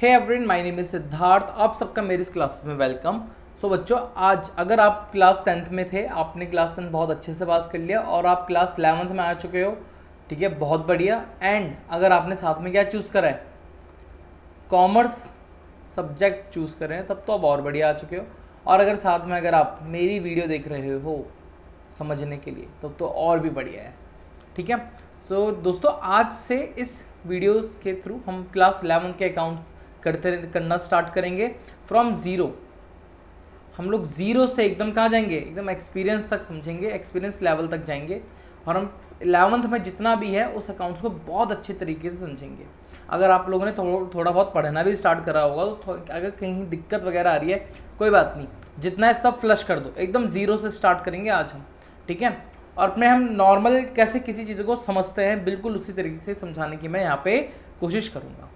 Hey everyone, my name is Siddharth. आप सबका मेरी इस क्लास में वेलकम। सो बच्चों, आज अगर आप क्लास 10th में थे, आपने क्लास 10 बहुत अच्छे से पास कर लिया और आप क्लास 11th में आ चुके हो, ठीक है, बहुत बढ़िया। एंड अगर आपने साथ में क्या चूज़ करा है, कॉमर्स सब्जेक्ट चूज़ करें हैं, तब तो आप और बढ़िया आ चुके हो। और अगर साथ में अगर आप मेरी वीडियो देख रहे हो समझने के लिए, तब तो और भी बढ़िया है, ठीक है। सो दोस्तों, आज से इस वीडियोस के थ्रू हम क्लास 11 के अकाउंट्स करना स्टार्ट करेंगे फ्रॉम ज़ीरो। हम लोग ज़ीरो से एकदम कहाँ जाएंगे, एकदम एक्सपीरियंस तक समझेंगे, एक्सपीरियंस लेवल तक जाएंगे और हम 11th में जितना भी है उस अकाउंट्स को बहुत अच्छे तरीके से समझेंगे। अगर आप लोगों ने थोड़ा बहुत पढ़ना भी स्टार्ट करा होगा तो अगर कहीं दिक्कत वगैरह आ रही है, कोई बात नहीं, जितना है सब फ्लश कर दो, एकदम ज़ीरो से स्टार्ट करेंगे आज हम, ठीक है। और अपने हम नॉर्मल कैसे किसी चीज़ को समझते हैं, बिल्कुल उसी तरीके से समझाने की मैं यहाँ पे कोशिश करूँगा,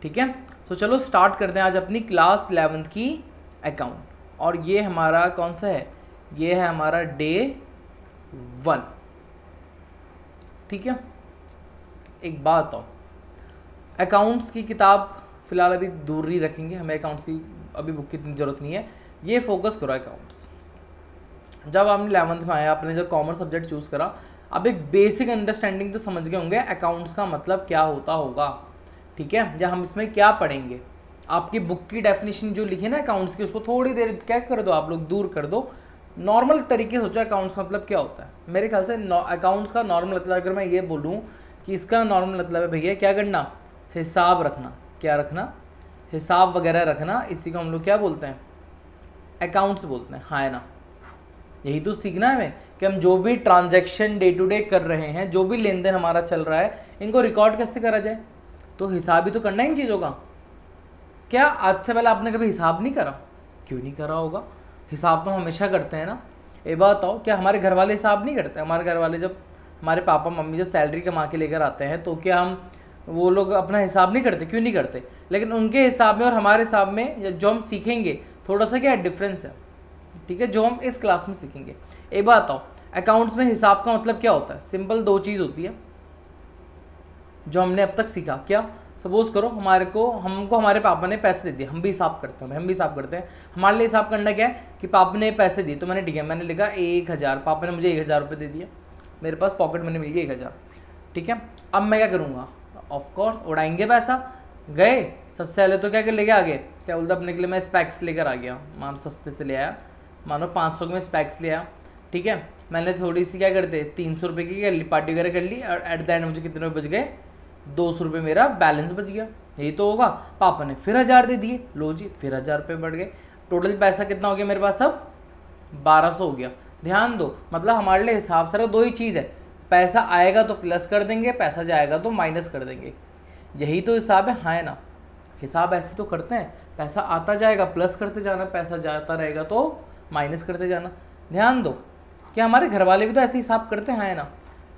ठीक है। तो चलो स्टार्ट करते हैं आज अपनी क्लास 11th की अकाउंट। और ये हमारा कौन सा है, ये है हमारा डे 1, ठीक है। एक बात बताओ, अकाउंट्स की किताब फिलहाल अभी दूर ही रखेंगे, हमें अकाउंट्स की अभी बुक की इतनी ज़रूरत नहीं है, ये फोकस करो अकाउंट्स। जब आपने 11th में आया, आपने जब कॉमर्स सब्जेक्ट चूज़ करा, अब एक बेसिक अंडरस्टैंडिंग तो समझ गए होंगे अकाउंट्स का मतलब क्या होता होगा, ठीक है। या हम इसमें क्या पढ़ेंगे, आपकी बुक की डेफिनेशन जो लिखी है ना अकाउंट्स की, उसको थोड़ी देर क्या कर दो, आप लोग दूर कर दो, नॉर्मल तरीके से सोचो अकाउंट्स का मतलब क्या होता है। मेरे ख्याल से अकाउंट्स का नॉर्मल मतलब, अगर मैं ये बोलूँ कि इसका नॉर्मल मतलब है भैया क्या करना, हिसाब रखना। क्या रखना, हिसाब वगैरह रखना। इसी को हम लोग क्या बोलते हैं, अकाउंट्स बोलते हैं, हाँ है ना। यही तो सीखना है हमें कि हम जो भी ट्रांजैक्शन डे टू डे कर रहे हैं, जो भी लेन देन हमारा चल रहा है, इनको रिकॉर्ड कैसे करा जाए। तो हिसाब ही तो करना है इन चीज़ों का। क्या आज से पहले आपने कभी हिसाब नहीं करा, क्यों नहीं करा होगा, हिसाब तो हमेशा करते हैं ना। ये बात बताओ, क्या हमारे घर वाले हिसाब नहीं करते। हमारे घर वाले जब, हमारे पापा मम्मी जब सैलरी कमा के लेकर आते हैं, तो क्या हम, वो लोग अपना हिसाब नहीं करते, क्यों नहीं करते। लेकिन उनके हिसाब में और हमारे हिसाब में जो हम सीखेंगे, थोड़ा सा क्या डिफरेंस है, ठीक है, जो हम इस क्लास में सीखेंगे। एक बात बताओ, अकाउंट्स में हिसाब का मतलब क्या होता है। सिंपल दो चीज़ होती है जो हमने अब तक सीखा। क्या, सपोज करो हमको हमारे पापा ने पैसे दे दिए, हम भी हिसाब करते हैं, हम भी हिसाब करते हैं। हमारे लिए हिसाब करना क्या है कि पापा ने पैसे दिए, तो मैंने ठीक है, मैंने लिखा 1000, पापा ने मुझे 1000 रुपये दे दिया, मेरे पास पॉकेट मनी मिल गई 1000, ठीक है। अब मैं क्या करूँगा, ऑफकोर्स उड़ाएंगे पैसा। गए सबसे पहले तो क्या कर लेके आगे, क्या बोलते अपने के लिए मैं स्पैक्स लेकर आ गया, मानो सस्ते से ले आया, मानो 500 के में स्पैक्स लिया, ठीक है। मैंने थोड़ी सी क्या करते 300 रुपये की कर ली, पार्टी वगैरह कर ली, और एट द एंड मुझे कितने रुपये बच गए, 200 रुपये मेरा बैलेंस बच गया। यही तो होगा। पापा ने फिर 1000 दे दिए, लो जी फिर 1000 रुपये बढ़ गए। टोटल पैसा कितना हो गया मेरे पास, अब 1200 हो गया। ध्यान दो, मतलब हमारे लिए हिसाब सिर्फ दो ही चीज़ है, पैसा आएगा तो प्लस कर देंगे, पैसा जाएगा तो माइनस कर देंगे। यही तो हिसाब है, हाँ है ना। हिसाब ऐसे तो करते हैं, पैसा आता जाएगा प्लस करते जाना, पैसा जाता रहेगा तो माइनस करते जाना। ध्यान दो कि हमारे घर वाले भी तो ऐसे हिसाब करते हैं, हाँ है ना।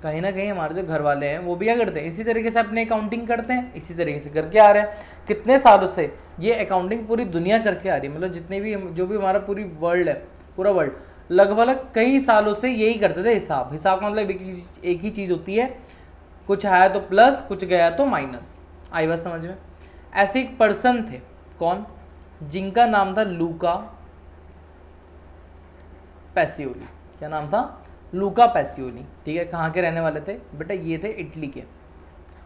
कहीं ना कहीं हमारे जो घर वाले हैं वो भी क्या करते हैं, इसी तरीके से अपने अकाउंटिंग करते हैं, इसी तरीके से करके आ रहे हैं कितने सालों से। ये अकाउंटिंग पूरी दुनिया करके आ रही है, मतलब जितने भी जो भी हमारा पूरी वर्ल्ड है, पूरा वर्ल्ड लगभग कई सालों से यही करते थे हिसाब। हिसाब का मतलब एक ही चीज़ होती है, कुछ आया तो प्लस, कुछ गया तो माइनस। आई बात समझ में। ऐसे एक पर्सन थे, कौन, जिनका नाम था लूका पैसियोली। क्या नाम था, लूका पैसियोली, ठीक है। कहाँ के रहने वाले थे बेटा, ये थे इटली के।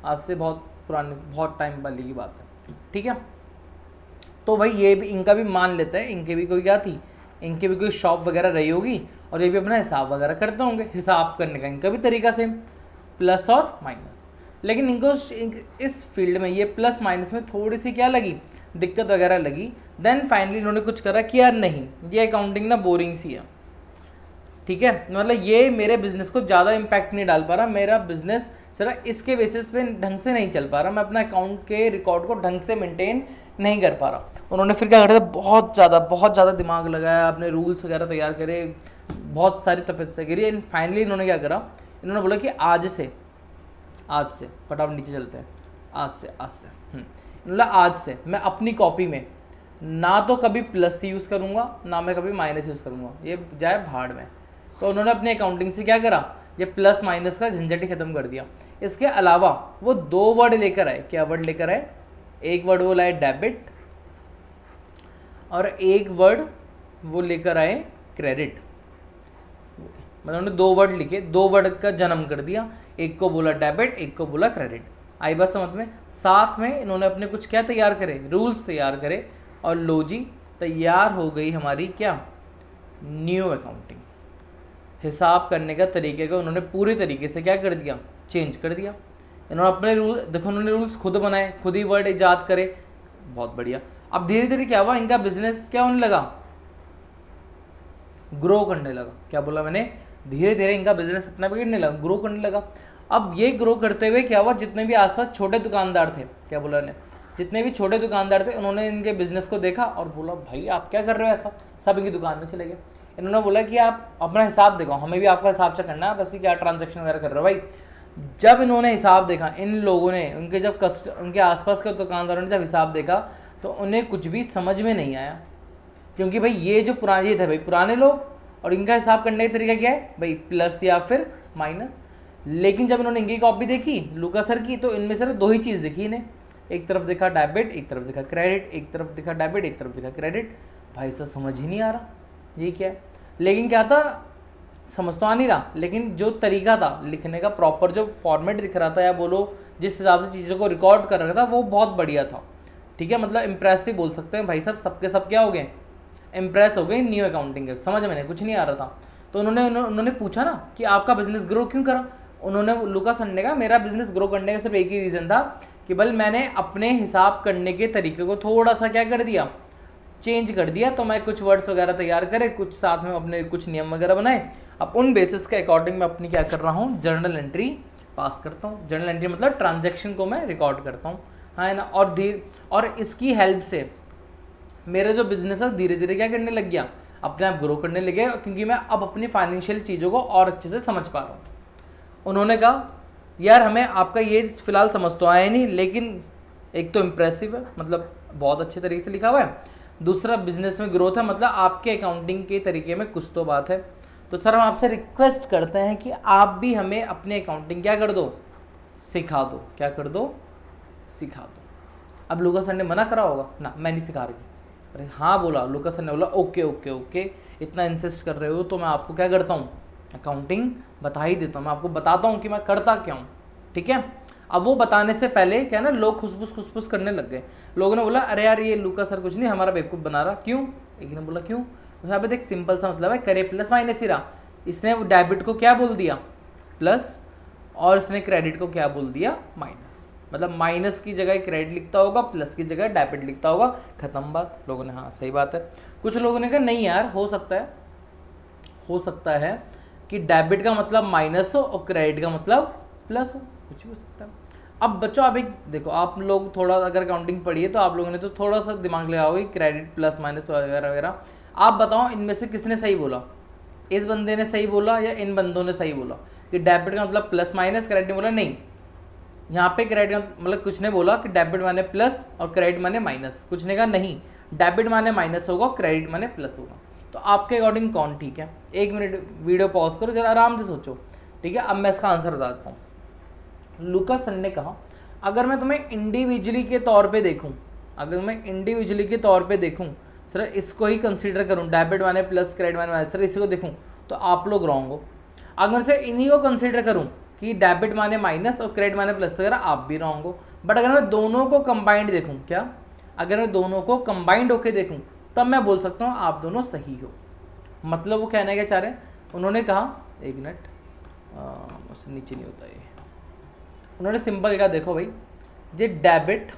आज से बहुत पुराने, बहुत टाइम पहले की बात है, ठीक है। तो भाई ये भी, इनका भी मान लेते हैं, इनके भी कोई क्या थी, इनके भी कोई शॉप वगैरह रही होगी, और ये भी अपना हिसाब वगैरह करते होंगे। हिसाब करने का इनका भी तरीका सेम, प्लस और माइनस। लेकिन इनको इस फील्ड में ये प्लस माइनस में थोड़ी सी क्या लगी, दिक्कत वगैरह लगी। देन फाइनली इन्होंने कुछ करा कि यार नहीं, ये अकाउंटिंग ना बोरिंग सी है, ठीक है। मतलब ये मेरे बिजनेस को ज़्यादा इम्पैक्ट नहीं डाल पा रहा, मेरा बिजनेस सिर्फ इसके बेसिस पे ढंग से नहीं चल पा रहा, मैं अपना अकाउंट के रिकॉर्ड को ढंग से मेंटेन नहीं कर पा रहा। उन्होंने फिर क्या करा था, बहुत ज़्यादा दिमाग लगाया, अपने रूल्स वगैरह तैयार करे, बहुत सारी तपस्या करी, एंड फाइनली इन्होंने क्या करा, इन्होंने बोला कि आज से फटाफट नीचे चलते हैं, आज से मतलब आज से मैं अपनी कॉपी में ना तो कभी प्लस यूज़ करूँगा, ना मैं कभी माइनस यूज़ करूँगा, ये जाए भाड़ में। तो उन्होंने अपनी अकाउंटिंग से क्या करा, ये प्लस माइनस का झंझट ही खत्म कर दिया। इसके अलावा वो 2 वर्ड लेकर आए। क्या वर्ड लेकर आए, एक वर्ड वो लाए डेबिट और एक वर्ड वो लेकर आए क्रेडिट। मतलब उन्होंने दो वर्ड लिखे, दो वर्ड का जन्म कर दिया, एक को बोला डेबिट, एक को बोला क्रेडिट। आई बात समझ में। साथ में इन्होंने अपने कुछ क्या तैयार करे, रूल्स तैयार करे, और लो जी तैयार हो गई हमारी क्या, न्यू अकाउंटिंग। हिसाब करने का तरीके को उन्होंने पूरी तरीके से क्या कर दिया, चेंज कर दिया। इन्होंने अपने रूल देखो, उन्होंने रूल्स खुद बनाए, खुद ही वर्ड ईजाद करे, बहुत बढ़िया। अब धीरे धीरे क्या हुआ, इनका बिजनेस क्या होने लगा, ग्रो करने लगा। क्या बोला मैंने, धीरे धीरे इनका बिजनेस अपना बिगड़ने लगा, ग्रो करने लगा। अब ये ग्रो करते हुए क्या हुआ, जितने भी आसपास छोटे दुकानदार थे, क्या बोला ने, जितने भी छोटे दुकानदार थे, उन्होंने इनके बिजनेस को देखा और बोला भाई आप क्या कर रहे हो ऐसा, सब इनकी दुकान में चले गए। इन्होंने बोला कि आप अपना हिसाब देखो, हमें भी आपका हिसाब चेक करना है, बस क्या ट्रांजैक्शन वगैरह कर रहे हो भाई। जब इन्होंने हिसाब देखा, इन लोगों ने, उनके जब उनके आसपास के दुकानदारों ने जब हिसाब देखा तो उन्हें कुछ भी समझ में नहीं आया, क्योंकि भाई ये जो पुराने थे भाई पुराने लोग, और इनका हिसाब करने का तरीका क्या है भाई, प्लस या फिर माइनस। लेकिन जब इन्होंने इनकी कॉपी देखी लूका सर की, तो इनमें सिर्फ दो ही चीज़ दिखी इन्हें, एक तरफ देखा डेबिट, एक तरफ देखा क्रेडिट, एक तरफ देखा डेबिट, एक तरफ देखा क्रेडिट। भाई सब समझ ही नहीं आ रहा ये क्या है। लेकिन क्या था, समझ तो आ नहीं रहा, लेकिन जो तरीका था लिखने का, प्रॉपर जो फॉर्मेट दिख रहा था, या बोलो जिस हिसाब से चीज़ों को रिकॉर्ड कर रहा था, वो बहुत बढ़िया था। ठीक है, मतलब इम्प्रेसिव बोल सकते हैं भाई साहब, सबके सब क्या हो गए, इम्प्रेस हो गए न्यू अकाउंटिंग के। समझ में नहीं, कुछ नहीं आ रहा था। तो उन्होंने पूछा ना कि आपका बिजनेस ग्रो क्यों करा। उन्होंने लूका सर ने कहा मेरा बिजनेस ग्रो करने का सिर्फ एक ही रीज़न था कि बल मैंने अपने हिसाब करने के तरीके को थोड़ा सा क्या कर दिया, चेंज कर दिया। तो मैं कुछ वर्ड्स वगैरह तैयार करे, कुछ साथ में अपने कुछ नियम वगैरह बनाए, अब उन बेसिस के अकॉर्डिंग मैं अपनी क्या कर रहा हूँ, जर्नल एंट्री पास करता हूँ। जर्नल एंट्री मतलब ट्रांजैक्शन को मैं रिकॉर्ड करता हूँ, हाँ है ना। और इसकी हेल्प से मेरा जो बिजनेस है धीरे धीरे क्या करने लग गया, अपने आप ग्रो करने लगे, क्योंकि मैं अब अपनी फाइनेंशियल चीज़ों को और अच्छे से समझ पा रहा हूँ। उन्होंने कहा यार हमें आपका ये फिलहाल समझ तो आया नहीं, लेकिन एक तो इम्प्रेसिव है, मतलब बहुत अच्छे तरीके से लिखा हुआ है, दूसरा बिजनेस में ग्रोथ है, मतलब आपके अकाउंटिंग के तरीके में कुछ तो बात है। तो सर हम आपसे रिक्वेस्ट करते हैं कि आप भी हमें अपने अकाउंटिंग क्या कर दो, सिखा दो। क्या कर दो, सिखा दो। अब लूका सर ने मना करा होगा ना, मैं नहीं सिखा रही। अरे हाँ बोला, लूका सर ने बोला ओके ओके ओके, इतना इंसिस्ट कर रहे हो तो मैं आपको क्या करता हूँ, अकाउंटिंग बता ही देता हूँ, मैं आपको बताता हूँ कि मैं करता क्या हूँ। ठीक है, अब वो बताने से पहले क्या ना, लोग खुसफुस करने लग गए। लोगों ने बोला अरे यार ये लूका सर कुछ नहीं हमारा बेवकूफ़ बना रहा। क्यों, एक ने बोला क्यों, यहाँ पे देख सिंपल सा मतलब है, करे प्लस माइनस ही रहा। इसने डेबिट को क्या बोल दिया, प्लस, और इसने क्रेडिट को क्या बोल दिया, माइनस। मतलब माइनस की जगह क्रेडिट लिखता होगा, प्लस की जगह डेबिट लिखता होगा, खत्म बात। लोगों ने हाँ सही बात है। कुछ लोगों ने कहा नहीं यार हो सकता है कि डेबिट का मतलब माइनस हो और क्रेडिट का मतलब प्लस हो, कुछ भी हो सकता है। अब बच्चों आप एक देखो, आप लोग थोड़ा अगर अकाउंटिंग पढ़ी है तो आप लोगों ने तो थोड़ा सा दिमाग लगाओगे, क्रेडिट प्लस माइनस वगैरह वगैरह। आप बताओ इनमें से किसने सही बोला, इस बंदे ने सही बोला या इन बंदों ने सही बोला कि डेबिट का मतलब प्लस माइनस, क्रेडिट ने बोला नहीं। यहाँ पे क्रेडिट का मतलब कुछ ने बोला कि डेबिट माने प्लस और क्रेडिट माने माइनस, कुछ ने कहा नहीं डेबिट माने माइनस होगा, क्रेडिट माने प्लस होगा। तो आपके अकॉर्डिंग कौन ठीक है? 1 मिनट वीडियो पॉज करो, जरा आराम से सोचो। ठीक है, अब मैं इसका आंसर बता देता हूँ। लूका सर ने कहा अगर मैं तुम्हें इंडिविजुअली के तौर पे देखूं, अगर मैं इंडिविजुअली के तौर पे देखूं, सर इसको ही कंसीडर करूं, डेबिट माने प्लस क्रेडिट माने माइनस, सर इसी को देखूं तो आप लोग रॉन्ग हो। अगर से इन्हीं को कंसीडर करूं कि डेबिट माने माइनस और क्रेडिट माने प्लस, तो अगर आप भी रॉन्ग हो। बट अगर मैं दोनों को कंबाइंड देखूँ, क्या अगर मैं दोनों को कंबाइंड होकर देखूँ तब मैं बोल सकता हूँ आप दोनों सही हो। मतलब वो कहना क्या चाह रहे हैं, उन्होंने कहा एक मिनट उससे नीचे नहीं होता ये, उन्होंने सिंपल कहा देखो भाई ये डेबिट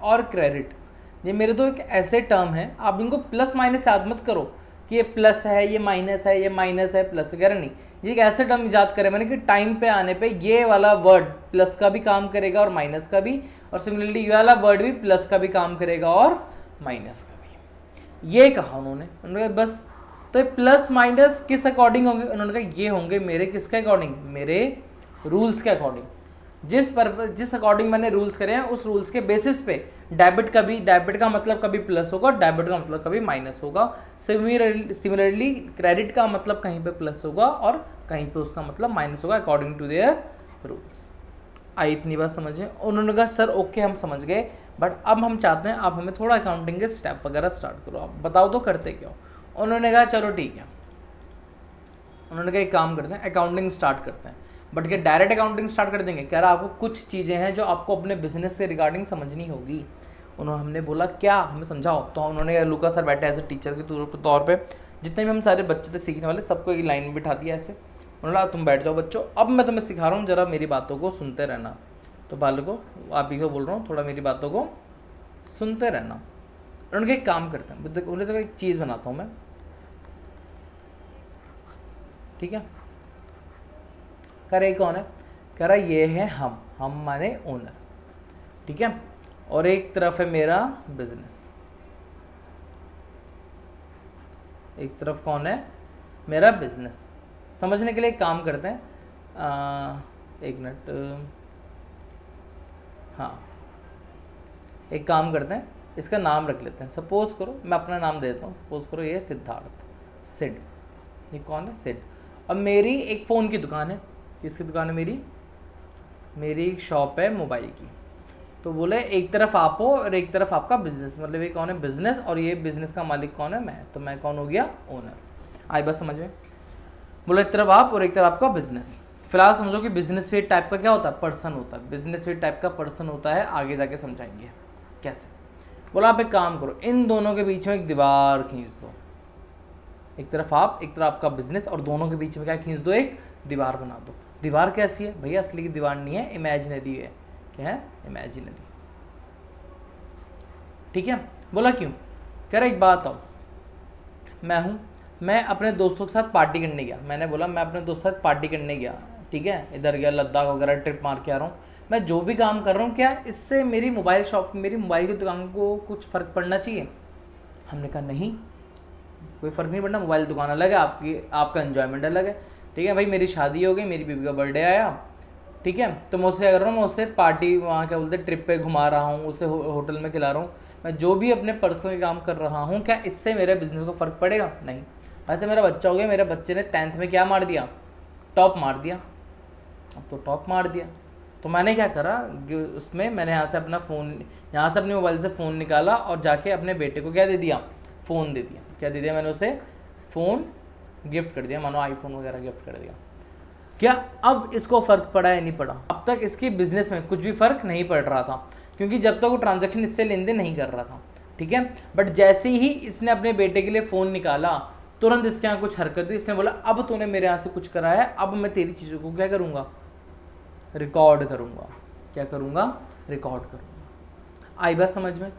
और क्रेडिट ये मेरे तो एक ऐसे टर्म है, आप इनको प्लस माइनस याद मत करो कि ये प्लस है ये माइनस है, ये माइनस है प्लस वगैरह नहीं। ये एक ऐसे टर्म याद करें मैंने कि टाइम पे आने पे ये वाला वर्ड प्लस का भी काम करेगा और माइनस का भी, और सिमिलरली ये वाला वर्ड भी प्लस का भी काम करेगा और माइनस का भी। ये कहा उन्होंने बस। तो प्लस माइनस किस अकॉर्डिंग होंगे, उन्होंने कहा ये होंगे मेरे किसके अकॉर्डिंग, मेरे रूल्स के अकॉर्डिंग। जिस अकॉर्डिंग मैंने रूल्स करे हैं उस रूल्स के बेसिस पे डेबिट का मतलब कभी प्लस होगा, डेबिट का मतलब कभी माइनस होगा। सिमिलरली क्रेडिट का मतलब कहीं पे प्लस होगा और कहीं पे उसका मतलब माइनस होगा अकॉर्डिंग टू देयर रूल्स। आई इतनी बात समझ में? उन्होंने कहा सर ओके हम समझ गए, बट अब हम चाहते हैं आप हमें थोड़ा अकाउंटिंग के स्टेप वगैरह स्टार्ट करो, आप बताओ तो करते क्यों। उन्होंने कहा चलो ठीक है, उन्होंने कहा एक काम करते हैं अकाउंटिंग स्टार्ट करते हैं। बट क्या डायरेक्ट अकाउंटिंग स्टार्ट कर देंगे? कह रहा आपको कुछ चीज़ें हैं जो आपको अपने बिजनेस से रिगार्डिंग समझनी होगी। उन्होंने हमने बोला क्या, हमें समझाओ। तो उन्होंने लुका सर बैठे एज ए टीचर के तौर पे, जितने भी हम सारे बच्चे थे सीखने वाले सबको एक लाइन में बिठा दिया ऐसे। उन्होंने कहा तुम बैठ जाओ बच्चों, अब मैं तुम्हें सिखा रहा हूँ, जरा मेरी बातों को सुनते रहना। तो बालकों आप ही को बोल रहा हूँ, थोड़ा मेरी बातों को सुनते रहना। उन्होंने एक काम करते हैं, उन्होंने तो एक चीज़ बनाता हूँ मैं, ठीक है। कह रहे कौन है? कह रहा ये है हम माने ओनर, ठीक है, और एक तरफ है मेरा बिजनेस। एक तरफ कौन है? मेरा बिजनेस। समझने के लिए एक काम करते हैं, एक मिनट, हाँ एक काम करते हैं, इसका नाम रख लेते हैं। सपोज करो मैं अपना नाम देता हूँ, सपोज करो ये सिद्धार्थ, सिड। ये कौन है? सिड। अब मेरी एक फ़ोन की दुकान है। किसकी दुकान है मेरी? मेरी एक शॉप है मोबाइल की। तो बोले एक तरफ आप हो और एक तरफ आपका बिजनेस, मतलब ये कौन है? बिजनेस। और ये बिजनेस का मालिक कौन है? मैं। तो मैं कौन हो गया? ओनर। आई बस समझ में? बोले एक तरफ आप और एक तरफ आपका बिजनेस। फिलहाल समझो कि बिजनेस भी टाइप का क्या होता है? पर्सन होता है। बिजनेस भी टाइप का पर्सन होता है, आगे जाके समझाएंगे कैसे। बोला आप एक काम करो, इन दोनों के बीच में एक दीवार खींच दो। एक तरफ आप, एक तरफ आपका बिजनेस, और दोनों के बीच में क्या खींच दो? एक दीवार बना दो। दीवार कैसी है भैया? असली की दीवार नहीं है, इमेजिनरी है। क्या है? इमेजिनरी, ठीक है। बोला क्यों? कह रहा एक बात आओ, मैं अपने दोस्तों के साथ पार्टी करने गया। मैंने बोला मैं अपने दोस्तों के साथ पार्टी करने गया, ठीक है, इधर गया लद्दाख वगैरह ट्रिप मार के आ रहा हूँ। मैं जो भी काम कर रहा हूँ, क्या इससे मेरी मोबाइल शॉप, मेरी मोबाइल की दुकान को कुछ फ़र्क पड़ना चाहिए? हमने कहा नहीं, कोई फ़र्क नहीं पड़ना। मोबाइल दुकान अलग है, आपका एन्जॉयमेंट अलग है, ठीक है भाई। मेरी शादी हो गई, मेरी बीवी का बर्थडे आया, ठीक है, तो मैं उससे क्या कर रहा हूँ? मैं उससे पार्टी, वहाँ क्या बोलते हैं, ट्रिप पे घुमा रहा हूँ, उसे होटल में खिला रहा हूँ। मैं जो भी अपने पर्सनल काम कर रहा हूँ, क्या इससे मेरे बिजनेस को फ़र्क पड़ेगा? नहीं। ऐसे मेरा बच्चा हो गया, मेरे बच्चे ने 10th में क्या मार दिया? टॉप मार दिया। अब तो टॉप मार दिया, तो मैंने क्या करा उसमें, मैंने यहाँ से अपना फ़ोन, यहाँ से अपने मोबाइल से फ़ोन निकाला और जाके अपने बेटे को क्या दे दिया? फ़ोन दे दिया। क्या दे दिया मैंने उसे? फ़ोन गिफ्ट कर दिया, मानो आईफोन वगैरह गिफ्ट कर दिया। क्या अब इसको फ़र्क पड़ा या नहीं पड़ा? अब तक इसके बिजनेस में कुछ भी फ़र्क नहीं पड़ रहा था, क्योंकि जब तक वो ट्रांजैक्शन इससे लेन देन नहीं कर रहा था, ठीक है। बट जैसे ही इसने अपने बेटे के लिए फ़ोन निकाला, तुरंत इसके यहाँ कुछ हरकत हुई। इसने बोला अब तूने मेरे यहाँ से कुछ करा है, अब मैं तेरी चीज़ों को क्या करूँगा? रिकॉर्ड करूँगा। क्या करूँगा? रिकॉर्ड करूँगा। आई बात समझ में?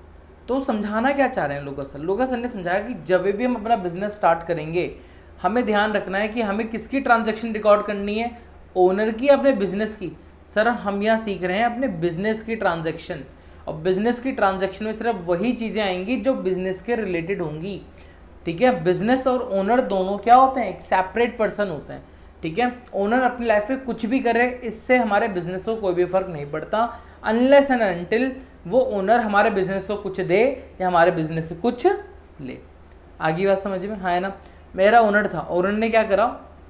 तो समझाना क्या चाह रहे हैं लोगा सर? लोगा सर ने समझाया कि जब भी हम अपना बिजनेस स्टार्ट करेंगे, हमें ध्यान रखना है कि हमें किसकी ट्रांजैक्शन रिकॉर्ड करनी है? ओनर की, अपने बिजनेस की? सर हम यहाँ सीख रहे हैं अपने बिजनेस की ट्रांजैक्शन, और बिजनेस की ट्रांजैक्शन में सिर्फ वही चीज़ें आएंगी जो बिजनेस के रिलेटेड होंगी, ठीक है। बिजनेस और ओनर दोनों क्या होते हैं? एक सेपरेट पर्सन होते हैं, ठीक है। ओनर अपनी लाइफ में कुछ भी करे, इससे हमारे बिजनेस को कोई भी फर्क नहीं पड़ता, अनलेस एंड अनटिल वो ओनर हमारे बिजनेस को कुछ दे या हमारे बिजनेस से कुछ ले। आगे बात समझ में? हाँ है ना। मेरा ओनर था, ओनर ने क्या करा?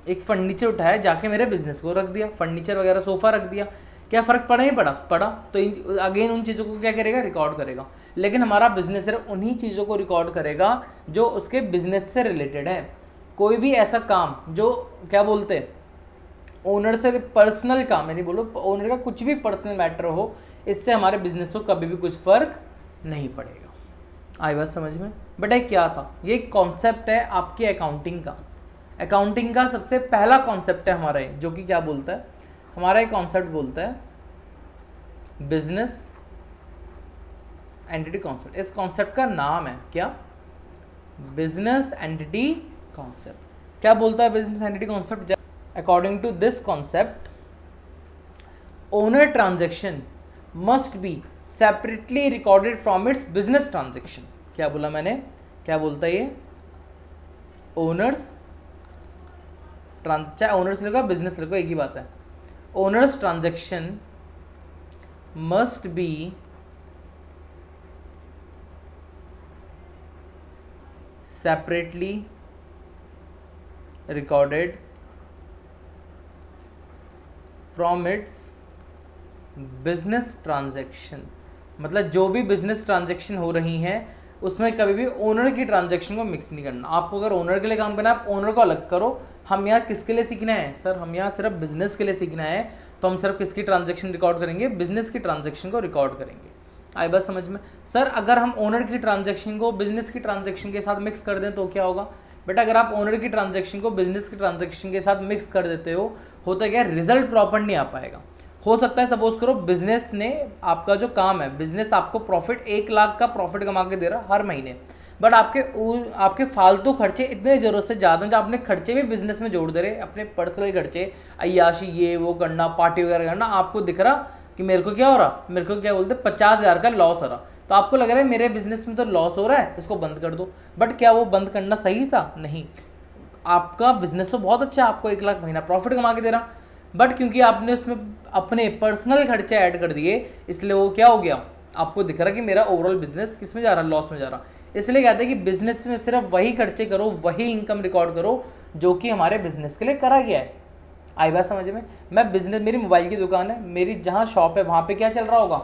एक फर्नीचर उठाया, जाके मेरे बिजनेस को रख दिया, फर्नीचर वगैरह सोफ़ा रख दिया। क्या फ़र्क पड़ा? नहीं पड़ा। तो अगेन उन चीज़ों को क्या करेगा? रिकॉर्ड करेगा। लेकिन हमारा बिजनेस सिर्फ उन्हीं चीज़ों को रिकॉर्ड करेगा जो उसके बिजनेस से रिलेटेड है। कोई भी ऐसा काम जो क्या बोलते हैं, ओनर से पर्सनल काम है, नहीं बोलो ओनर का कुछ भी पर्सनल मैटर हो, इससे हमारे बिजनेस को कभी भी कुछ फ़र्क नहीं पड़ेगा। आई बात समझ में? बेटा क्या था? ये कॉन्सेप्ट है आपकी अकाउंटिंग का। अकाउंटिंग का सबसे पहला कॉन्सेप्ट है हमारा, जो कि क्या बोलता है? हमारा एक कॉन्सेप्ट बोलता है बिजनेस एंटिटी कॉन्सेप्ट। इस कॉन्सेप्ट का नाम है क्या? Business entity concept. क्या बोलता है business entity concept? According to this concept, owner transaction must be separately recorded from its business transaction. क्या बोला मैंने? क्या बोलता है ये? ओनर्स चाहे ओनर्स लिखो बिजनेस लिखो, एक ही बात है। Owners transaction must be separately recorded from its business transaction, मतलब जो भी बिजनेस ट्रांजैक्शन हो रही हैं उसमें कभी भी ओनर की ट्रांजैक्शन को मिक्स नहीं करना। आपको अगर ओनर के लिए काम करना है आप ओनर को अलग करो। हम यहाँ किसके लिए सीखना है सर, हम यहाँ सिर्फ बिजनेस के लिए सीखना है, तो हम सिर्फ किसकी ट्रांजैक्शन रिकॉर्ड करेंगे, बिजनेस की ट्रांजैक्शन को रिकॉर्ड करेंगे। आई बात समझ में। सर अगर हम ओनर की ट्रांजैक्शन को बिजनेस की ट्रांजैक्शन के साथ मिक्स कर दें तो क्या होगा बेटा, अगर आप ओनर की ट्रांजैक्शन को बिजनेस की ट्रांजैक्शन के साथ मिक्स कर देते हो, होता क्या है, रिजल्ट प्रॉपर नहीं आ पाएगा। हो सकता है सपोज करो बिजनेस ने आपका जो काम है, बिजनेस आपको प्रॉफिट 1 लाख का प्रॉफिट कमा के दे रहा हर महीने, बट आपके फालतू खर्चे इतने ज़रूरत से ज़्यादा हैं, जो आपने खर्चे भी बिजनेस में जोड़ दे रहे, अपने पर्सनल खर्चे, अय्याशी, ये वो करना, पार्टी वगैरह करना, आपको दिख रहा कि मेरे को क्या हो रहा, मेरे को क्या बोलते 50,000 का लॉस हो रहा, तो आपको लग रहा है मेरे बिजनेस में तो लॉस हो रहा है, इसको बंद कर दो। बट क्या वो बंद करना सही था? नहीं। आपका बिजनेस तो बहुत अच्छा है, आपको 1 लाख महीना प्रॉफिट कमा के दे रहा, बट क्योंकि आपने उसमें अपने पर्सनल खर्चे ऐड कर दिए, इसलिए वो क्या हो गया, आपको दिख रहा कि मेरा ओवरऑल बिजनेस किस में जा रहा है, लॉस में जा रहा। इसलिए कहते हैं कि बिजनेस में सिर्फ वही खर्चे करो, वही इनकम रिकॉर्ड करो जो कि हमारे बिजनेस के लिए करा गया है। आई बात समझ में। मैं बिजनेस, मेरी मोबाइल की दुकान है, मेरी जहाँ शॉप है वहाँ पे क्या चल रहा होगा,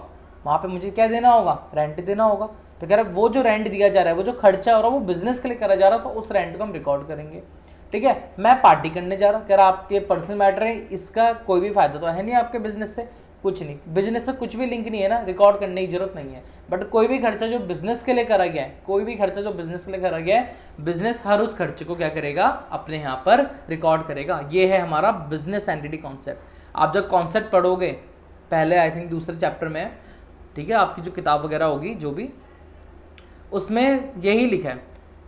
वहाँ पे मुझे क्या देना होगा, रेंट देना होगा। तो कह रहा है वो जो रेंट दिया जा रहा है, वो जो खर्चा हो रहा है वो बिजनेस के लिए करा जा रहा है, तो उस रेंट को हम रिकॉर्ड करेंगे। ठीक है। मैं पार्टी करने जा रहा हूँ, कह रहा आपके पर्सनल मैटर है, इसका कोई भी फायदा तो है नहीं आपके बिजनेस से, कुछ नहीं, बिजनेस से कुछ भी लिंक नहीं है ना, रिकॉर्ड करने की जरूरत नहीं है। बट कोई भी खर्चा जो बिजनेस के लिए करा गया है, कोई भी खर्चा जो बिजनेस के लिए करा गया है, बिजनेस हर उस खर्चे को क्या करेगा, अपने यहाँ पर रिकॉर्ड करेगा। ये है हमारा बिजनेस एंटिटी कॉन्सेप्ट। आप जब कॉन्सेप्ट पढ़ोगे, पहले आई थिंक दूसरे चैप्टर में, ठीक है, आपकी जो किताब वगैरह होगी जो भी, उसमें यही लिखा है,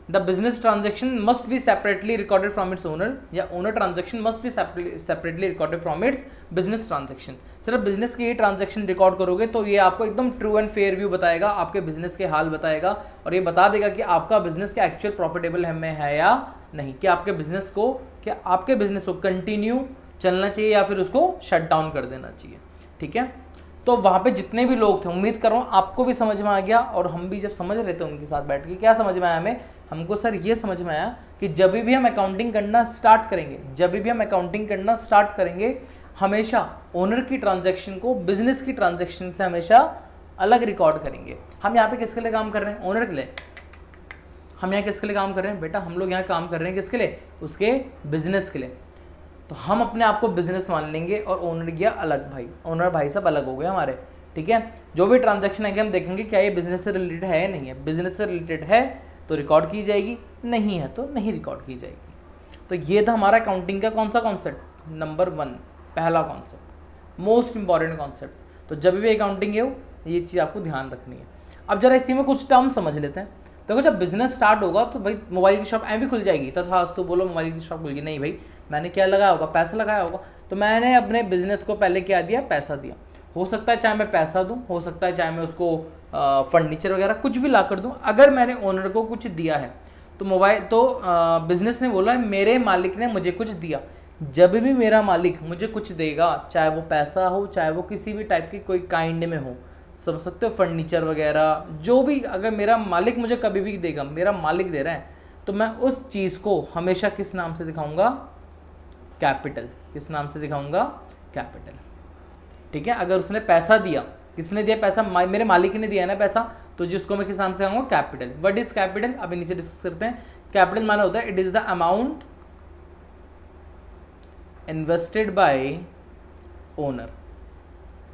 the business transaction must be separately recorded from its owner, या owner transaction must be separately recorded from its business transaction. सिर्फ बिजनेस की ये ट्रांजेक्शन रिकॉर्ड करोगे तो ये आपको एकदम ट्रू एंड फेयर व्यू बताएगा, आपके बिजनेस के हाल बताएगा, और ये बता देगा कि आपका बिजनेस क्या एक्चुअल प्रॉफिटेबल में है या नहीं, कि आपके बिजनेस को कंटिन्यू चलना चाहिए या फिर उसको शट डाउन कर देना चाहिए। ठीक है। तो वहाँ पे जितने भी लोग थे, उम्मीद कर रहा हूँ आपको भी समझ में आ गया, और हम भी जब समझ रहे थे उनके साथ बैठ के, क्या समझ में आया हमें, हमको सर ये समझ में आया कि जब भी हम अकाउंटिंग करना स्टार्ट करेंगे, हमेशा ओनर की ट्रांजैक्शन को बिजनेस की ट्रांजैक्शन से हमेशा अलग रिकॉर्ड करेंगे। हम यहाँ पे किसके लिए काम कर रहे हैं, ओनर के लिए। हम यहाँ किसके लिए काम कर रहे हैं बेटा, हम लोग यहाँ काम कर रहे हैं किसके लिए, उसके बिजनेस के लिए। तो हम अपने आप को बिजनेस मान लेंगे, और ओनर गया अलग, भाई ओनर भाई सब अलग हो गए हमारे। ठीक है। जो भी ट्रांजैक्शन आएंगे हम देखेंगे क्या ये बिजनेस से रिलेटेड है या नहीं है। बिजनेस से रिलेटेड है तो रिकॉर्ड की जाएगी, नहीं है तो नहीं रिकॉर्ड की जाएगी। तो ये था हमारा अकाउंटिंग का कौन सा कॉन्सेप्ट, नंबर 1, पहला कॉन्सेप्ट, मोस्ट इंपॉर्टेंट कॉन्सेप्ट। तो जब भी अकाउंटिंग है ये चीज़ आपको ध्यान रखनी है। अब जरा इसी में कुछ टर्म समझ लेते हैं। देखो जब बिजनेस स्टार्ट होगा तो भाई मोबाइल की शॉप भी खुल जाएगी, तथास्तु बोलो मोबाइल की शॉप खुल गई, नहीं भाई मैंने क्या लगाया होगा, पैसा लगाया होगा। तो मैंने अपने बिजनेस को पहले क्या दिया, पैसा दिया। हो सकता है चाहे मैं पैसा दूं, हो सकता है चाहे मैं उसको फर्नीचर वगैरह कुछ भी ला कर दूं। अगर मैंने ओनर को कुछ दिया है तो बिजनेस ने बोला मेरे मालिक ने मुझे कुछ दिया। जब भी मेरा मालिक मुझे कुछ देगा, चाहे वो पैसा हो, चाहे वो किसी भी टाइप की कोई काइंड में हो, समझ सकते हो, फर्नीचर वगैरह जो भी, अगर मेरा मालिक मुझे कभी भी देगा, मेरा मालिक दे रहा है, तो मैं उस चीज़ को हमेशा किस नाम से दिखाऊंगा, कैपिटल। किस नाम से दिखाऊंगा, कैपिटल। ठीक है। अगर उसने पैसा दिया, किसने दिया पैसा, मेरे मालिक ने दिया ना पैसा, तो जिसको मैं किस नाम से कहूँगा, कैपिटल। व्हाट इज कैपिटल, अभी नीचे डिस्कस करते हैं। कैपिटल माना होता है it is the amount invested by owner.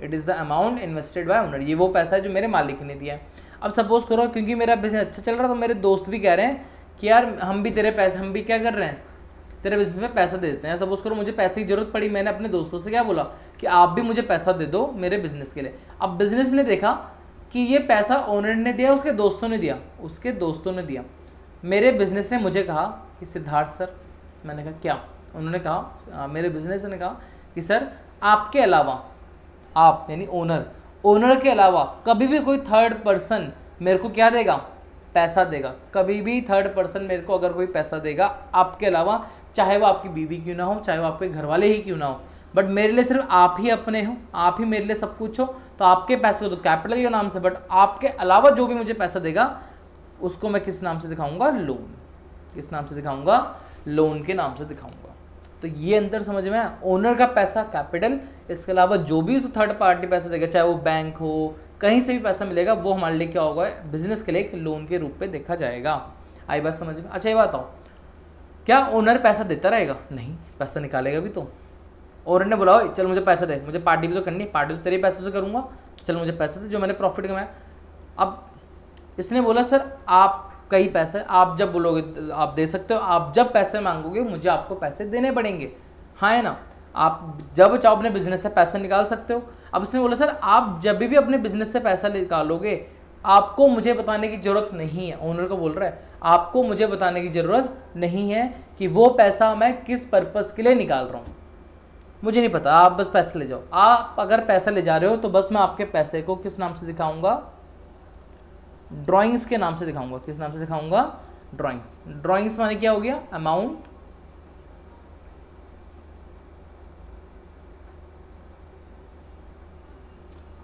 It is the amount invested by owner, ये वो पैसा है जो मेरे मालिक ने दिया है। अब सपोज करो क्योंकि मेरा बिजनेस अच्छा चल रहा है, तो मेरे दोस्त भी कह रहे हैं कि यार हम भी तेरे पैसे, हम भी क्या कर रहे हैं, तेरे बिजनेस में पैसा दे देते हैं। सपोज करो मुझे पैसे की जरूरत पड़ी, मैंने अपने दोस्तों से क्या बोला कि आप भी मुझे पैसा दे दो मेरे बिजनेस के लिए। अब बिजनेस ने देखा कि ये पैसा ओनर ने दिया, उसके दोस्तों ने दिया, मेरे बिजनेस ने मुझे कहा कि सिद्धार्थ सर, मैंने कहा क्या, उन्होंने कहा, मेरे बिजनेस ने कहा कि सर आपके अलावा, आप यानी ओनर के अलावा कभी भी कोई थर्ड पर्सन मेरे को क्या देगा, पैसा देगा। कभी भी थर्ड पर्सन मेरे को अगर कोई पैसा देगा आपके अलावा, चाहे वो आपकी बीवी क्यों ना हो, चाहे वो आपके घर वाले ही क्यों ना हो, बट मेरे लिए सिर्फ आप ही अपने हो, आप ही मेरे लिए सब कुछ हो, तो आपके पैसे को तो कैपिटल के नाम से, बट आपके अलावा जो भी मुझे पैसा देगा उसको मैं किस नाम से दिखाऊंगा, लोन। किस नाम से दिखाऊंगा, लोन के नाम से दिखाऊंगा। तो तो ये अंतर समझ में आया। ओनर का पैसा कैपिटल, इसके अलावा जो भी उसे थर्ड पार्टी पैसा देगा, चाहे वो बैंक हो, कहीं से भी पैसा मिलेगा, वो हमारे लिए क्या होगा, बिजनेस के लिए एक लोन के रूप में देखा जाएगा। आई बात समझ में। अच्छा ये बताओ, क्या ओनर पैसा देता रहेगा? नहीं, पैसा निकालेगा भी तो। ओनर ने बोला चल मुझे पैसा दे, मुझे पार्टी भी तो करनी है, पार्टी तो तेरे पैसे से करूँगा, तो चल मुझे पैसे दे जो मैंने प्रॉफिट कमाया। अब इसने बोला सर आप कई पैसे, आप जब बोलोगे आप दे सकते हो, आप जब पैसे मांगोगे मुझे आपको पैसे देने पड़ेंगे, हाँ है ना। आप जब चाहो अपने बिजनेस से पैसा निकाल सकते हो। अब इसने बोला सर आप जब भी अपने बिजनेस से पैसा निकालोगे आपको मुझे बताने की ज़रूरत नहीं है। ओनर को बोल रहा है आपको मुझे बताने की ज़रूरत नहीं है कि वो पैसा मैं किस पर्पज़ के लिए निकाल रहा हूँ, मुझे नहीं पता, आप बस पैसे ले जाओ। आप अगर पैसा ले जा रहे हो तो बस मैं आपके पैसे को किस नाम से दिखाऊंगा, ड्राइंग्स के नाम से दिखाऊंगा। किस नाम से दिखाऊंगा? ड्राइंग्स। ड्राइंग्स माने क्या हो गया? Amount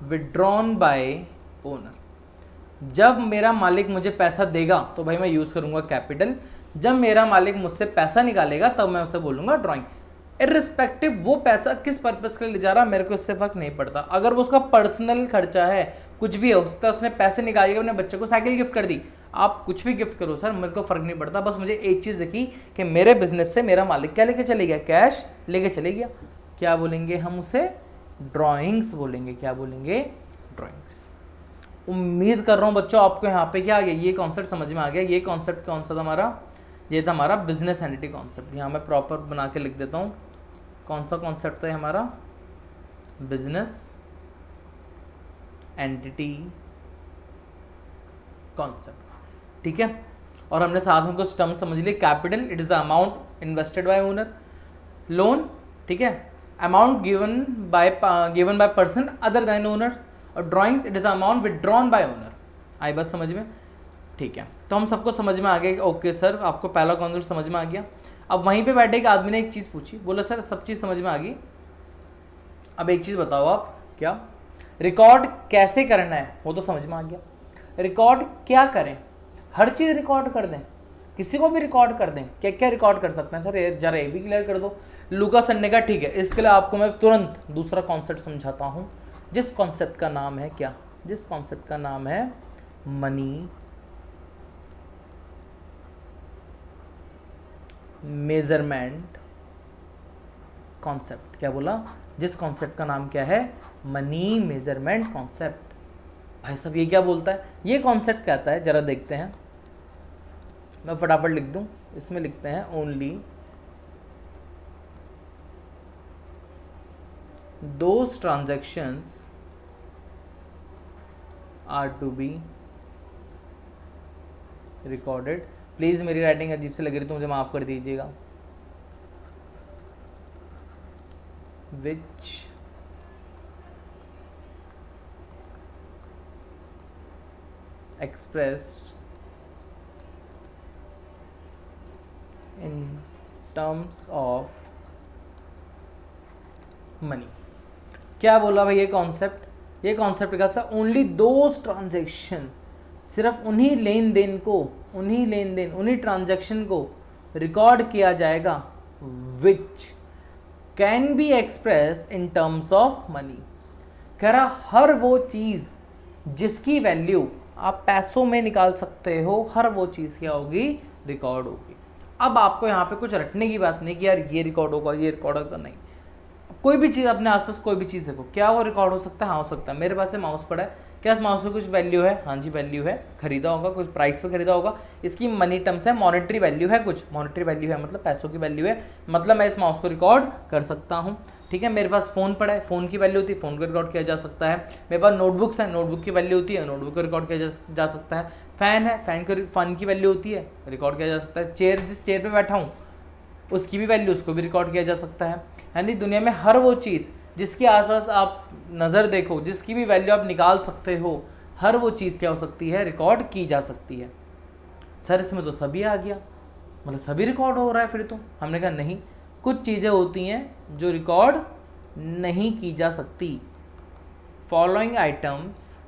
withdrawn by owner. जब मेरा मालिक मुझे पैसा देगा तो भाई मैं यूज करूंगा कैपिटल, जब मेरा मालिक मुझसे पैसा निकालेगा तब मैं उसे बोलूंगा ड्राइंग। इर्रिस्पेक्टिव वो पैसा किस पर्पस के लिए ले जा रहा मेरे को इससे फर्क नहीं पड़ता। अगर वो उसका पर्सनल खर्चा है, कुछ भी हो सकता है, उसने पैसे निकाल के अपने बच्चे को साइकिल गिफ्ट कर दी, आप कुछ भी गिफ्ट करो सर, मेरे को फर्क नहीं पड़ता। बस मुझे एक चीज़ देखी कि मेरे बिजनेस से मेरा मालिक क्या लेके चले गया, कैश लेके चले गया। क्या बोलेंगे हम उसे? ड्राइंग्स बोलेंगे। क्या बोलेंगे? ड्राइंग्स। उम्मीद कर रहा हूँ बच्चों आपको यहाँ पे क्या आ गया, ये कॉन्सेप्ट समझ में आ गया। ये कॉन्सेप्ट कौन सा था हमारा? ये था हमारा बिजनेस एंटिटी कॉन्सेप्ट। यहाँ मैं प्रॉपर बना के लिख देता हूँ। कौन सा कॉन्सेप्ट था हमारा? बिजनेस एंटिटी कॉन्सेप्ट, ठीक है। और हमने साथ में कुछ टर्म समझ लिए। Capital, it is the amount invested by owner. Loan, ठीक है, amount given by person other than owner. और drawings, it is the amount withdrawn by owner. आई बस समझ में, ठीक है। तो हम सबको समझ में आ गया। ओके सर, आपको पहला कॉन्सेप्ट समझ में आ गया। अब वहीं पे बैठे एक आदमी ने एक चीज़ पूछी, बोला सर सब चीज़ समझ में आ गई, अब एक चीज़ बताओ आप, क्या रिकॉर्ड कैसे करना है? वो तो समझ में आ गया। रिकॉर्ड क्या करें? हर चीज़ रिकॉर्ड कर दें, किसी को भी रिकॉर्ड कर दें? क्या क्या रिकॉर्ड कर सकते हैं सर? जरा ये भी क्लियर कर दो। लूका संडे का, ठीक है। इसके लिए आपको मैं तुरंत दूसरा कॉन्सेप्ट समझाता हूँ, जिस कॉन्सेप्ट का नाम है क्या? जिस कॉन्सेप्ट का नाम है मनी मेजरमेंट कॉन्सेप्ट। क्या बोला? जिस कॉन्सेप्ट का नाम क्या है? Money measurement concept. भाई साहब ये क्या बोलता है? ये कॉन्सेप्ट कहता है, जरा देखते हैं, मैं फटाफट लिख दूं। इसमें लिखते हैं only those transactions are to be recorded. Please मेरी राइटिंग अजीब से लग रही तो मुझे माफ़ कर दीजिएगा। विच expressed in terms of money। क्या बोला भाई ये कॉन्सेप्ट? ये कॉन्सेप्ट का सा ओनली दोज ट्रांजैक्शन, सिर्फ उन्हीं लेन देन को, उन्हीं ट्रांजैक्शन को रिकॉर्ड किया जाएगा which can be express in terms of money. कह रहा हर वो चीज़ जिसकी वैल्यू आप पैसों में निकाल सकते हो, हर वो चीज़ क्या होगी? रिकॉर्ड होगी। अब आपको यहाँ पे कुछ रटने की बात नहीं कि यार ये रिकॉर्ड होगा, ये रिकॉर्ड होगा, नहीं। कोई भी चीज़ अपने आसपास, कोई भी चीज़ देखो, क्या वो रिकॉर्ड हो सकता है? हाँ हो सकता है। मेरे पास माउस पड़ा है, क्या इस माउस पे कुछ वैल्यू है? हाँ जी वैल्यू है, खरीदा होगा, कुछ प्राइस पे खरीदा होगा, इसकी मनी टर्म्स है, मॉनेटरी वैल्यू है, कुछ मॉनेटरी वैल्यू है, मतलब पैसों की वैल्यू है, मतलब मैं इस माउस को रिकॉर्ड कर सकता हूँ, ठीक है। मेरे पास फ़ोन पड़ा है, फ़ोन की वैल्यू होती है, फ़ोन को रिकॉर्ड किया जा सकता है। मेरे पास नोटबुक्स हैं, नोटबुक की वैल्यू होती है, नोटबुक को रिकॉर्ड किया जा सकता है। फ़ैन है, फ़ैन की वैल्यू होती है, रिकॉर्ड किया जा सकता है। चेयर, जिस चेयर पर बैठा हूँ उसकी भी वैल्यू, उसको भी रिकॉर्ड किया जा सकता है। यानी दुनिया में हर वो चीज़ जिसके आसपास आप नज़र देखो, जिसकी भी वैल्यू आप निकाल सकते हो, हर वो चीज़ क्या हो सकती है? रिकॉर्ड की जा सकती है। सर इसमें तो सभी आ गया, मतलब सभी रिकॉर्ड हो रहा है फिर तो। हमने कहा नहीं, कुछ चीज़ें होती हैं जो रिकॉर्ड नहीं की जा सकती। Following items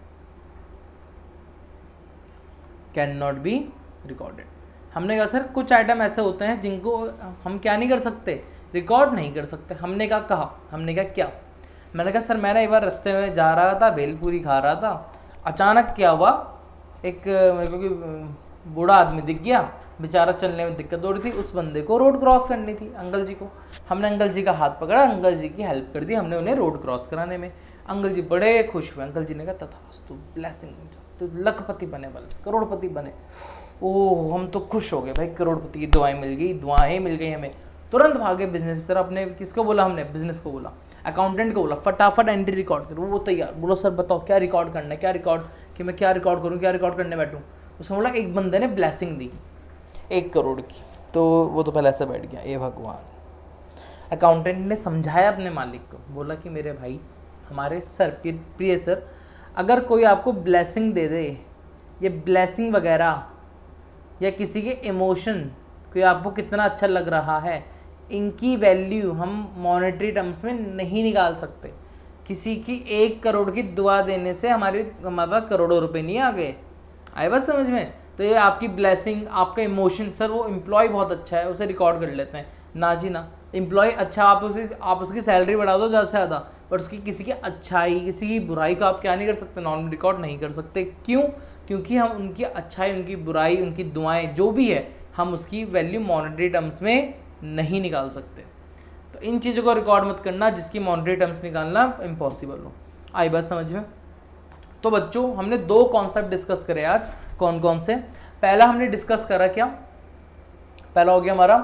can not be recorded. हमने कहा सर कुछ आइटम ऐसे होते हैं जिनको हम क्या नहीं कर सकते? रिकॉर्ड नहीं कर सकते। हमने कहा क्या, मैंने कहा सर मैं ना एक बार रास्ते में जा रहा था, भेलपूरी खा रहा था, अचानक क्या हुआ, एक मेरे को कि बूढ़ा आदमी दिख गया, बेचारा चलने में दिक्कत हो रही थी, उस बंदे को रोड क्रॉस करनी थी, अंकल जी को। हमने अंकल जी का हाथ पकड़ा, अंकल जी की हेल्प कर दी हमने उन्हें रोड क्रॉस कराने में। अंकल जी बड़े खुश हुए। अंकल जी ने कहा तथास्तु, ब्लेसिंग, तो लखपति बने, वाले करोड़पति बने। ओह हम तो खुश हो गए भाई, करोड़पति की दुआएं मिल गई हमें। तुरंत भागे बिजनेस की तरफ। अपने किसको बोला, हमने बिजनेस को बोला, अकाउंटेंट को बोला फटाफट एंट्री रिकॉर्ड करो। वो तैयार, बोलो सर बताओ क्या रिकॉर्ड करना है, क्या रिकॉर्ड, कि मैं क्या रिकॉर्ड करूँ, क्या रिकॉर्ड करने बैठूँ। उसने बोला एक बंदे ने ब्लेसिंग दी 1 करोड़ की, तो वो तो पहले ऐसे बैठ गया, ये भगवान। अकाउंटेंट ने समझाया अपने मालिक को, बोला कि मेरे भाई, हमारे सर, प्रिय सर, अगर कोई आपको ब्लेसिंग दे दे, ये ब्लेसिंग वगैरह या किसी के इमोशन कोई आपको कितना अच्छा लग रहा है, इनकी वैल्यू हम मॉनेटरी टर्म्स में नहीं निकाल सकते। किसी की 1 करोड़ की दुआ देने से हमारे पास करोड़ों रुपए नहीं आ गए। आए बात समझ में? तो ये आपकी ब्लेसिंग, आपका इमोशन, सर वो एम्प्लॉय बहुत अच्छा है, उसे रिकॉर्ड कर लेते हैं। ना जी ना, एम्प्लॉय अच्छा, आप उसकी सैलरी बढ़ा दो ज़्यादा से ज़्यादा, पर उसकी किसी की अच्छाई, किसी की बुराई को आप क्या नहीं कर सकते, नॉन रिकॉर्ड नहीं कर सकते। क्यों? क्योंकि हम उनकी अच्छाई, उनकी बुराई, उनकी दुआएं जो भी है, हम उसकी वैल्यू मॉनेटरी टर्म्स में नहीं निकाल सकते। तो इन चीज़ों को रिकॉर्ड मत करना जिसकी मॉनेटरी टर्म्स निकालना इम्पॉसिबल हो। आई बात समझ में? तो बच्चों हमने 2 कॉन्सेप्ट डिस्कस करे आज। कौन कौन से? पहला हमने डिस्कस करा क्या, पहला हो गया हमारा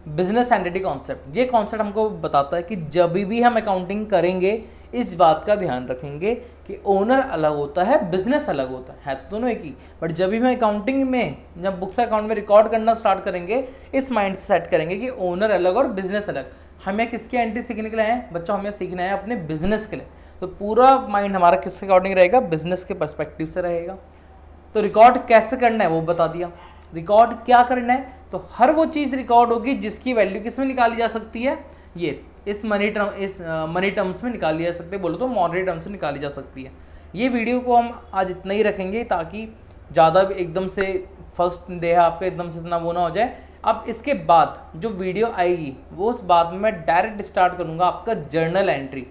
बिजनेस एंटिटी कॉन्सेप्ट। ये कॉन्सेप्ट हमको बताता है कि जब भी हम अकाउंटिंग करेंगे इस बात का ध्यान रखेंगे कि ओनर अलग होता है, बिजनेस अलग होता है तो दोनों एक ही। बट जब भी हम अकाउंटिंग में, जब बुक्स अकाउंट में रिकॉर्ड करना स्टार्ट करेंगे, इस माइंड से सेट करेंगे कि ओनर अलग और बिजनेस अलग। हमें किसकी एंट्री सीखने के लिए हैं बच्चों? हमें सीखना है अपने बिजनेस के लिए। तो पूरा माइंड हमारा किसके अकॉर्डिंग रहेगा? बिजनेस के पर्सपेक्टिव से रहेगा। तो रिकॉर्ड कैसे करना है वो बता दिया। रिकॉर्ड क्या करना है? तो हर वो चीज़ रिकॉर्ड होगी जिसकी वैल्यू किस में निकाली जा सकती है, ये इस मनी टर्म्स में निकाली जा सकती है, बोलो तो मॉनेटरी टर्म्स से निकाली जा सकती है। ये वीडियो को हम आज इतना ही रखेंगे ताकि ज़्यादा भी एकदम से फर्स्ट डे है आपका, एकदम से इतना वो ना हो जाए। अब इसके बाद जो वीडियो आएगी वो उस बाद में मैं डायरेक्ट स्टार्ट करूँगा आपका जर्नल एंट्री।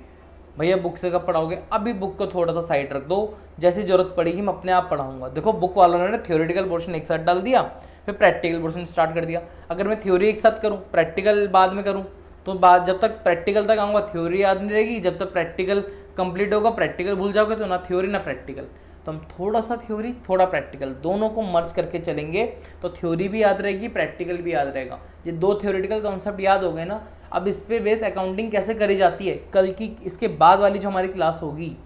भैया बुक से कब पढ़ाओगे? अभी बुक को थोड़ा सा साइड रख दो, जैसी ज़रूरत पड़ेगी मैं अपने आप पढ़ाऊंगा। देखो बुक वालों ने थ्योरेटिकल पोर्शन एक साथ डाल दिया, फिर प्रैक्टिकल पोर्शन स्टार्ट कर दिया। अगर मैं थ्योरी एक साथ करूँ, प्रैक्टिकल बाद में करूँ, तो बाद जब तक प्रैक्टिकल तक आऊँगा थ्योरी याद नहीं रहेगी, जब तक प्रैक्टिकल कंप्लीट होगा प्रैक्टिकल भूल जाओगे, तो ना थ्योरी ना प्रैक्टिकल। तो हम थोड़ा सा थ्योरी थोड़ा प्रैक्टिकल दोनों को मर्ज करके चलेंगे, तो थ्योरी भी याद रहेगी, प्रैक्टिकल भी याद रहेगा। ये 2 थ्योरेटिकल कॉन्सेप्ट याद हो गए ना, अब इस पे बेस अकाउंटिंग कैसे करी जाती है कल की, इसके बाद वाली जो हमारी क्लास होगी,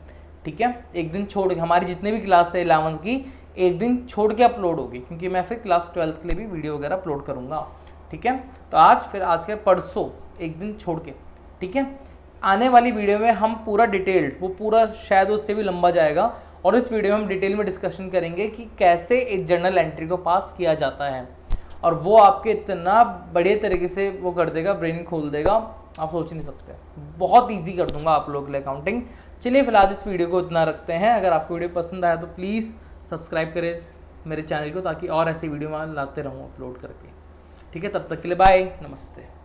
ठीक है, एक दिन छोड़ के, हमारी जितने भी क्लास है 11th की एक दिन छोड़ के अपलोड होगी, क्योंकि मैं फिर क्लास 12th के लिए भी वीडियो वगैरह अपलोड करूँगा। ठीक है, तो आज के परसों एक दिन छोड़ के, ठीक है, आने वाली वीडियो में हम पूरा डिटेल्ड, वो पूरा शायद उससे भी लंबा जाएगा, और इस वीडियो में हम डिटेल में डिस्कशन करेंगे कि कैसे एक जर्नल एंट्री को पास किया जाता है, और वो आपके इतना बढ़िया तरीके से वो कर देगा, ब्रेन खोल देगा, आप सोच नहीं सकते। बहुत ईजी कर दूंगा आप लोगों के लिए अकाउंटिंग। चलिए फिलहाल इस वीडियो को इतना रखते हैं। अगर आपको वीडियो पसंद आया तो प्लीज़ सब्सक्राइब करें मेरे चैनल को, ताकि और ऐसी वीडियो मैं लाते रहूँ अपलोड करके। ठीक है, तब तक के लिए बाय, नमस्ते।